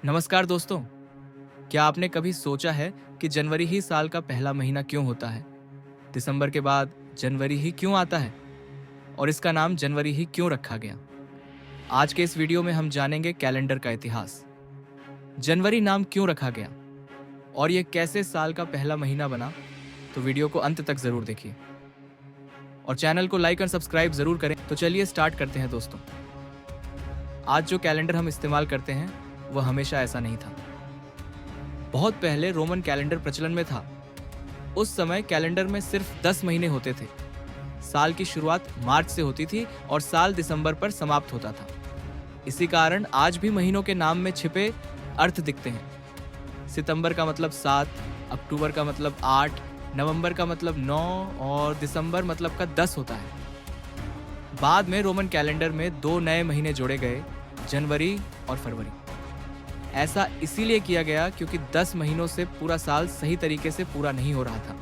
नमस्कार दोस्तों। क्या आपने कभी सोचा है कि जनवरी ही साल का पहला महीना क्यों होता है? दिसंबर के बाद जनवरी ही क्यों आता है? और इसका नाम जनवरी ही क्यों रखा गया? आज के इस वीडियो में हम जानेंगे कैलेंडर का इतिहास, जनवरी नाम क्यों रखा गया और यह कैसे साल का पहला महीना बना। तो वीडियो को अंत तक जरूर देखिए और चैनल को लाइक और सब्सक्राइब जरूर करें। तो चलिए स्टार्ट करते हैं दोस्तों। आज जो कैलेंडर हम इस्तेमाल करते हैं वह हमेशा ऐसा नहीं था। बहुत पहले रोमन कैलेंडर प्रचलन में था। उस समय कैलेंडर में सिर्फ 10 महीने होते थे। साल की शुरुआत मार्च से होती थी और साल दिसंबर पर समाप्त होता था। इसी कारण आज भी महीनों के नाम में छिपे अर्थ दिखते हैं। सितंबर का मतलब 7, अक्टूबर का मतलब 8, नवंबर का मतलब 9 और दिसंबर मतलब का 10 होता है। बाद में रोमन कैलेंडर में 2 नए महीने जोड़े गए, जनवरी और फरवरी। ऐसा इसीलिए किया गया क्योंकि 10 महीनों से पूरा साल सही तरीके से पूरा नहीं हो रहा था।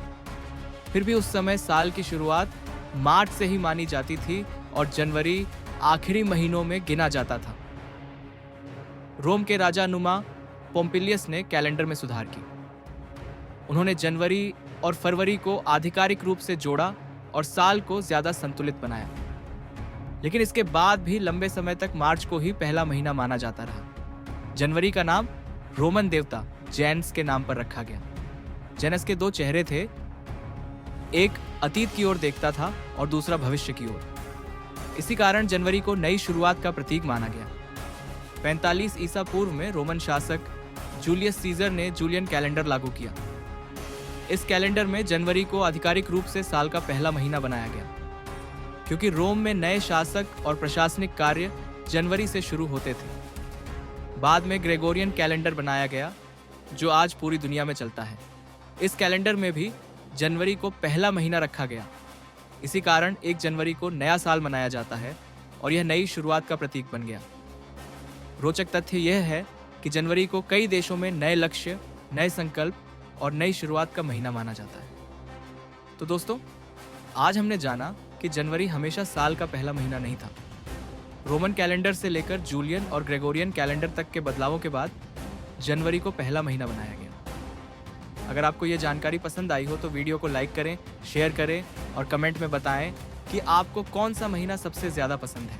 फिर भी उस समय साल की शुरुआत मार्च से ही मानी जाती थी और जनवरी आखिरी महीनों में गिना जाता था। रोम के राजा नुमा पोम्पिलियस ने कैलेंडर में सुधार की। उन्होंने जनवरी और फरवरी को आधिकारिक रूप से जोड़ा और साल को ज्यादा संतुलित बनाया। लेकिन इसके बाद भी लंबे समय तक मार्च को ही पहला महीना माना जाता रहा। जनवरी का नाम रोमन देवता जेनस के नाम पर रखा गया। जेनस के 2 चेहरे थे, एक अतीत की ओर देखता था और दूसरा भविष्य की ओर। इसी कारण जनवरी को नई शुरुआत का प्रतीक माना गया। 45 ईसा पूर्व में रोमन शासक जूलियस सीजर ने जूलियन कैलेंडर लागू किया। इस कैलेंडर में जनवरी को आधिकारिक रूप से साल का पहला महीना बनाया गया, क्योंकि रोम में नए शासक और प्रशासनिक कार्य जनवरी से शुरू होते थे। बाद में ग्रेगोरियन कैलेंडर बनाया गया, जो आज पूरी दुनिया में चलता है। इस कैलेंडर में भी जनवरी को पहला महीना रखा गया। इसी कारण 1 जनवरी को नया साल मनाया जाता है और यह नई शुरुआत का प्रतीक बन गया। रोचक तथ्य यह है कि जनवरी को कई देशों में नए लक्ष्य, नए संकल्प और नई शुरुआत का महीना माना जाता है। तो दोस्तों, आज हमने जाना कि जनवरी हमेशा साल का पहला महीना नहीं था। रोमन कैलेंडर से लेकर जूलियन और ग्रेगोरियन कैलेंडर तक के बदलावों के बाद जनवरी को पहला महीना बनाया गया। अगर आपको ये जानकारी पसंद आई हो तो वीडियो को लाइक करें, शेयर करें और कमेंट में बताएं कि आपको कौन सा महीना सबसे ज़्यादा पसंद है।